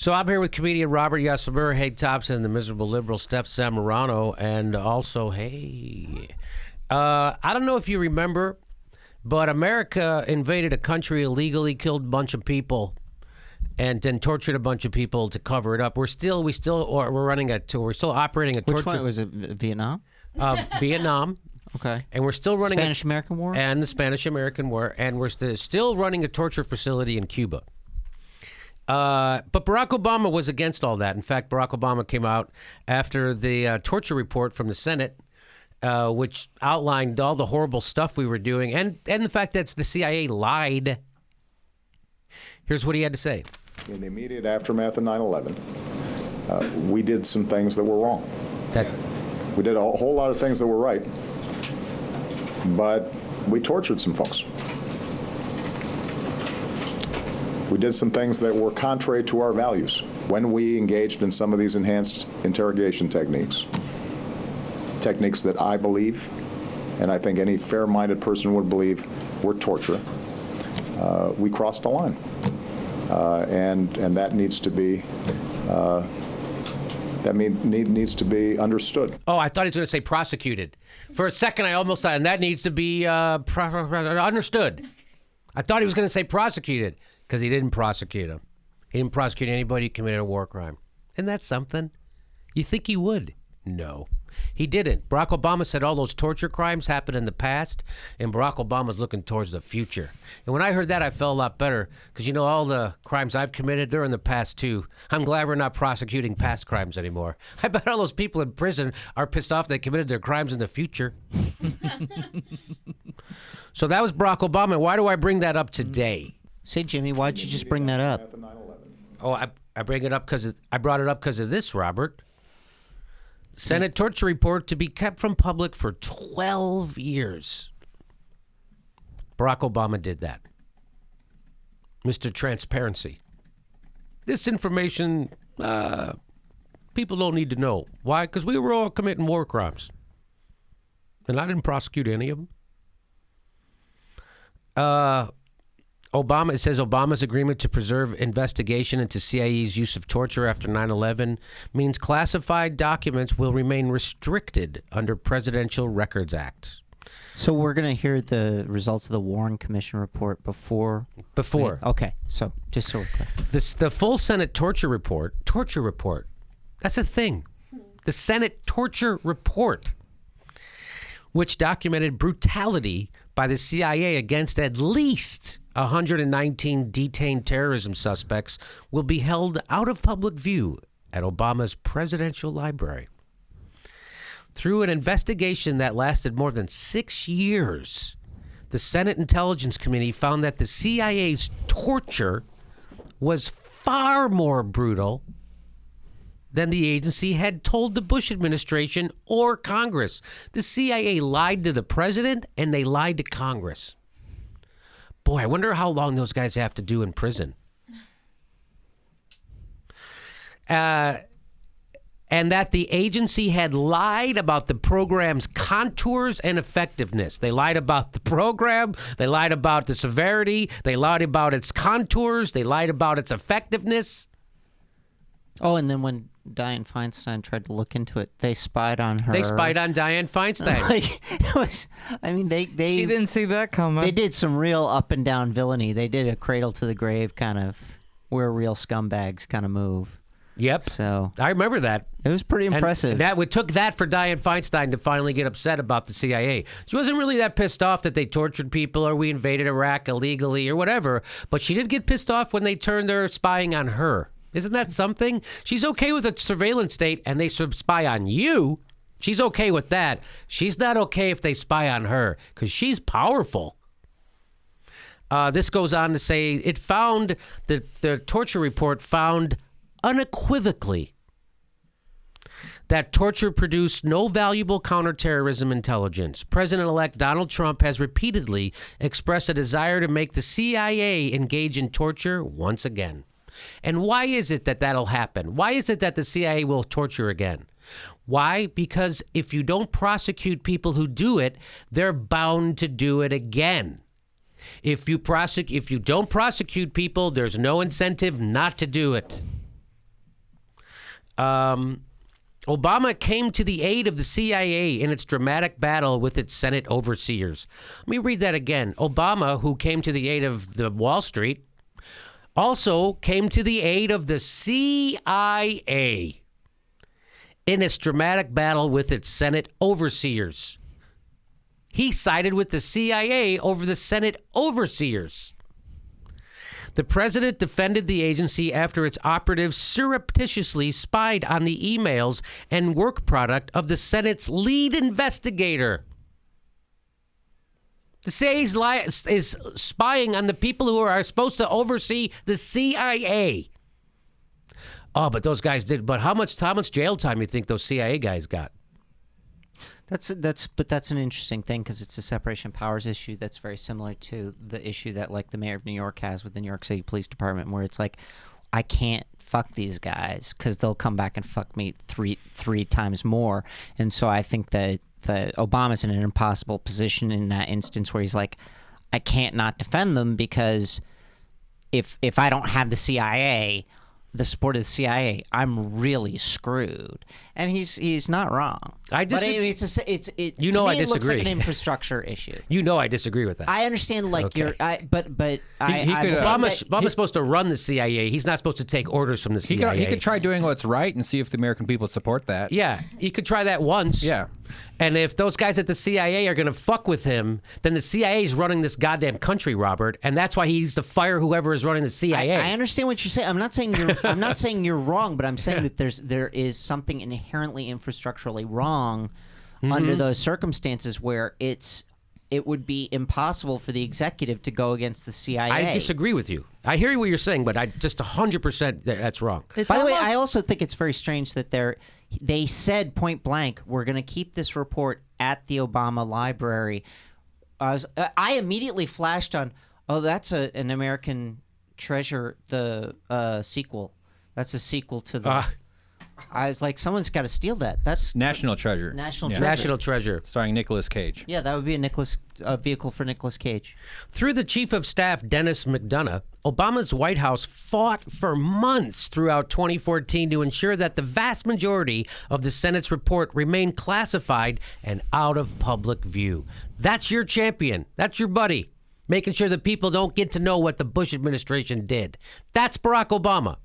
So I'm here with comedian Robert Yassamur, Haig Thompson, and the miserable liberal Steph Zamorano, and also, I don't know if you remember, but America invaded a country illegally, killed a bunch of people, and then tortured a bunch of people to cover it up. We're still operating a torture. Which one was it? Vietnam? Vietnam. Okay. And we're still running Spanish-American War? And the Spanish-American War, and we're still running a torture facility in Cuba. But Barack Obama was against all that. In fact, Barack Obama came out after the torture report from the Senate, which outlined all the horrible stuff we were doing, and the fact that the CIA lied. Here's what he had to say. In the immediate aftermath of 9/11, we did some things that were wrong. We did a whole lot of things that were right, but we tortured some folks. We did some things that were contrary to our values when we engaged in some of these enhanced interrogation techniques that I believe, and I think any fair-minded person would believe, were torture. We crossed a line, and that needs to be needs to be understood. Oh, I thought he was going to say prosecuted. For a second, I almost thought, and that needs to be understood. I thought he was going to say prosecuted. Because he didn't prosecute him. He didn't prosecute anybody who committed a war crime. Isn't that something? You think he would? No. He didn't. Barack Obama said all those torture crimes happened in the past, and Barack Obama's looking towards the future. And when I heard that, I felt a lot better, because you know all the crimes I've committed, they're in the past too. I'm glad we're not prosecuting past crimes anymore. I bet all those people in prison are pissed off they committed their crimes in the future. So that was Barack Obama. Why do I bring that up today? Say, Jimmy, why'd you just bring that up? Oh, I bring it up because I brought it up because of this, Robert. Senate torture report to be kept from public for 12 years. Barack Obama did that. Mr. Transparency. This information, people don't need to know. Why? Because we were all committing war crimes. And I didn't prosecute any of them. It says Obama's agreement to preserve investigation into CIA's use of torture after 9/11 means classified documents will remain restricted under Presidential Records Act. So we're going to hear the results of the Warren Commission report before? Okay, so just so we're clear. The full Senate torture report, that's a thing. The Senate torture report, which documented brutality by the CIA against at least 119 detained terrorism suspects, will be held out of public view at Obama's presidential library. Through an investigation that lasted more than 6 years, the Senate Intelligence Committee found that the CIA's torture was far more brutal than the agency had told the Bush administration or Congress. The CIA lied to the president and they lied to Congress. Boy, I wonder how long those guys have to do in prison. And that the agency had lied about the program's contours and effectiveness. They lied about the program. They lied about the severity. They lied about its contours. They lied about its effectiveness. Oh, and then when Dianne Feinstein tried to look into it, they spied on her. They spied on Dianne Feinstein. It was, I mean, they She didn't see that coming. They did some real up and down villainy. They did a cradle to the grave kind of, where real scumbags kind of move. Yep. So I remember that. It was pretty impressive. And it took that for Dianne Feinstein to finally get upset about the CIA. She wasn't really that pissed off that they tortured people or we invaded Iraq illegally or whatever, but she did get pissed off when they turned their spying on her. Isn't that something? She's okay with a surveillance state and they spy on you. She's okay with that. She's not okay if they spy on her because she's powerful. This goes on to say it found that the torture report found unequivocally that torture produced no valuable counterterrorism intelligence. President-elect Donald Trump has repeatedly expressed a desire to make the CIA engage in torture once again. And why is it that that'll happen? Why is it that the CIA will torture again? Why? Because if you don't prosecute people who do it, they're bound to do it again. If you don't prosecute people, there's no incentive not to do it. Obama came to the aid of the CIA in its dramatic battle with its Senate overseers. Let me read that again. Obama, who came to the aid of the Wall Street, also came to the aid of the CIA in its dramatic battle with its Senate overseers. He sided with the CIA over the Senate overseers. The president defended the agency after its operatives surreptitiously spied on the emails and work product of the Senate's lead investigator. The CIA is spying on the people who are supposed to oversee the CIA. Oh, but those guys did. But how much jail time do you think those CIA guys got? That's an interesting thing because it's a separation of powers issue that's very similar to the issue that like the mayor of New York has with the New York City Police Department, where it's like, I can't fuck these guys because they'll come back and fuck me three times more. And so I think that Obama's in an impossible position in that instance where he's like, I can't not defend them because if I don't have the CIA, the support of the CIA, I'm really screwed. And he's not wrong. I disagree. But it looks like an infrastructure issue. You know I disagree with that. I understand, like, okay. Obama's supposed to run the CIA. He's not supposed to take orders from the CIA. He could try doing what's right and see if the American people support that. Yeah, he could try that once. Yeah. And if those guys at the CIA are going to fuck with him, then the CIA is running this goddamn country, Robert, and that's why he needs to fire whoever is running the CIA. I understand what you're saying. I'm not saying you're wrong, but I'm saying that there is something inherently infrastructurally wrong under those circumstances where it would be impossible for the executive to go against the CIA. I disagree with you. I hear what you're saying, but I just 100% that's wrong. By the way, I also think it's very strange that they said point blank, we're going to keep this report at the Obama Library. I immediately flashed on, that's an American Treasure, the sequel. That's a sequel to the... I was like, someone's got to steal that. That's National Treasure. National Treasure. National Treasure. Starring Nicolas Cage. Yeah, that would be a vehicle for Nicolas Cage. Through the Chief of Staff, Dennis McDonough, Obama's White House fought for months throughout 2014 to ensure that the vast majority of the Senate's report remained classified and out of public view. That's your champion. That's your buddy. Making sure that people don't get to know what the Bush administration did. That's Barack Obama.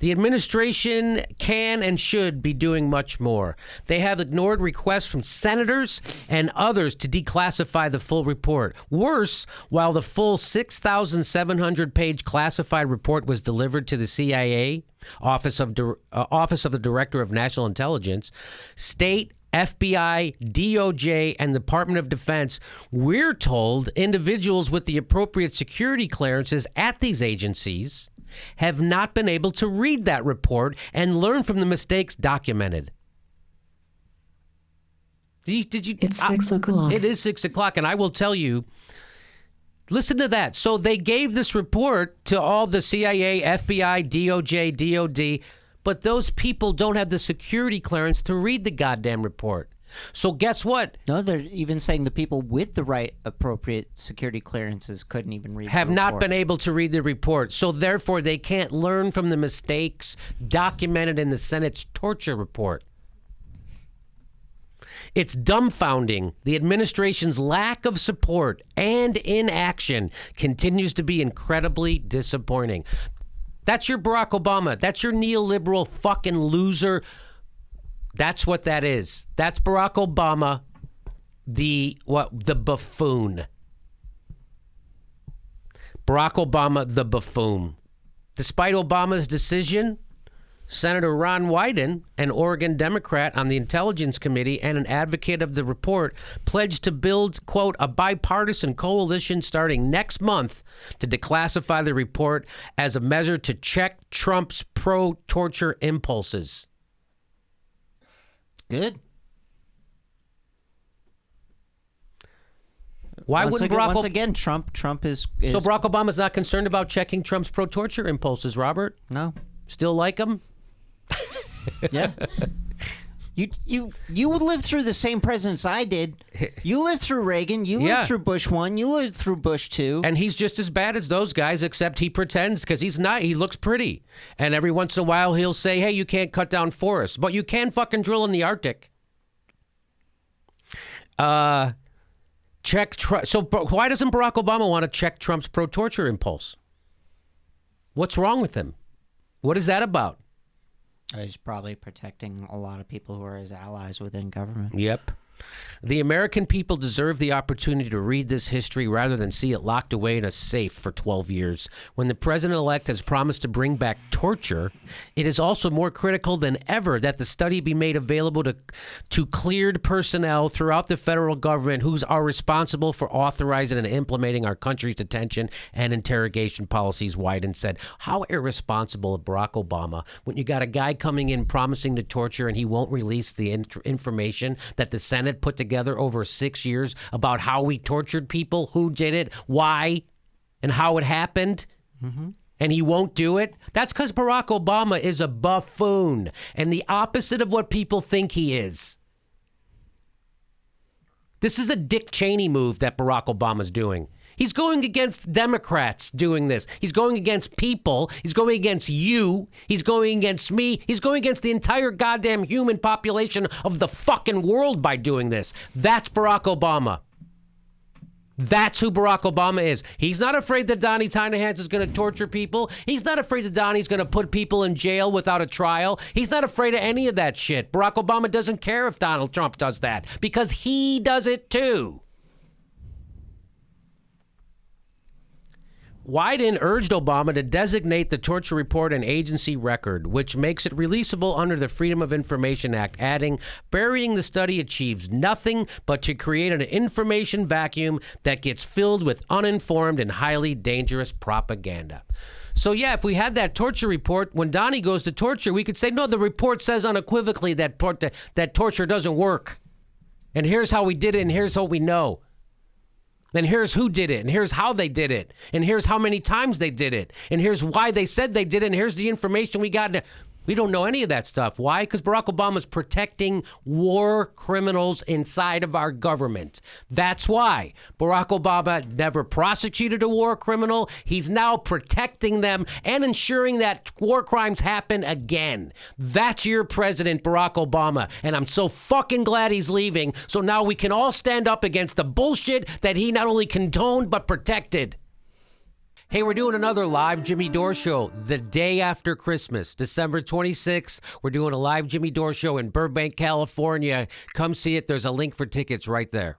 The administration can and should be doing much more. They have ignored requests from senators and others to declassify the full report. Worse, while the full 6,700-page classified report was delivered to the CIA, Office of the Director of National Intelligence, state, FBI, DOJ, and the Department of Defense, we're told individuals with the appropriate security clearances at these agencies have not been able to read that report and learn from the mistakes documented. Did you? It's 6 o'clock. It is 6 o'clock, and I will tell you, listen to that. So they gave this report to all the CIA, FBI, DOJ, DOD, but those people don't have the security clearance to read the goddamn report. So guess what? No, they're even saying the people with the right appropriate security clearances couldn't even read have the report. not been able to read the report. So therefore, they can't learn from the mistakes documented in the Senate's torture report. It's dumbfounding. The administration's lack of support and inaction continues to be incredibly disappointing. That's your Barack Obama. That's your neoliberal fucking loser. That's what that is. That's Barack Obama, the buffoon. Barack Obama, the buffoon. Despite Obama's decision, Senator Ron Wyden, an Oregon Democrat on the Intelligence Committee and an advocate of the report, pledged to build, quote, a bipartisan coalition starting next month to declassify the report as a measure to check Trump's pro-torture impulses. Good. Why wouldn't Barack once again, Trump is So Barack Obama's not concerned about checking Trump's pro-torture impulses, Robert? No. Still like him? Yeah. You lived through the same presidents I did. You lived through Reagan. You lived Yeah. through Bush 1. You lived through Bush 2. And he's just as bad as those guys, except he pretends because he's not. He looks pretty. And every once in a while, he'll say, hey, you can't cut down forests, but you can fucking drill in the Arctic. So why doesn't Barack Obama want to check Trump's pro-torture impulse? What's wrong with him? What is that about? He's probably protecting a lot of people who are his allies within government. Yep. The American people deserve the opportunity to read this history rather than see it locked away in a safe for 12 years. When the president-elect has promised to bring back torture, it is also more critical than ever that the study be made available to cleared personnel throughout the federal government who are responsible for authorizing and implementing our country's detention and interrogation policies, Wyden said. How irresponsible of Barack Obama when you got a guy coming in promising to torture and he won't release the information that the Senate put together over 6 years about how we tortured people, who did it, why, and how it happened, and he won't do it. That's because Barack Obama is a buffoon and the opposite of what people think he is. This is a Dick Cheney move that Barack Obama's doing. He's going against Democrats doing this. He's going against people. He's going against you. He's going against me. He's going against the entire goddamn human population of the fucking world by doing this. That's Barack Obama. That's who Barack Obama is. He's not afraid that Donnie Tynahans is going to torture people. He's not afraid that Donnie's going to put people in jail without a trial. He's not afraid of any of that shit. Barack Obama doesn't care if Donald Trump does that because he does it too. Wyden urged Obama to designate the torture report an agency record, which makes it releasable under the Freedom of Information Act, adding, burying the study achieves nothing but to create an information vacuum that gets filled with uninformed and highly dangerous propaganda. So, yeah, if we had that torture report, when Donnie goes to torture, we could say, no, the report says unequivocally that torture doesn't work. And here's how we did it, and here's what we know. And here's who did it, and here's how they did it, and here's how many times they did it, and here's why they said they did it, and here's the information we got. We don't know any of that stuff. Why? Because Barack Obama's protecting war criminals inside of our government. That's why. Barack Obama never prosecuted a war criminal. He's now protecting them and ensuring that war crimes happen again. That's your president, Barack Obama. And I'm so fucking glad he's leaving. So now we can all stand up against the bullshit that he not only condoned but protected. Hey, we're doing another live Jimmy Dore show the day after Christmas, December 26th. We're doing a live Jimmy Dore show in Burbank, California. Come see it. There's a link for tickets right there.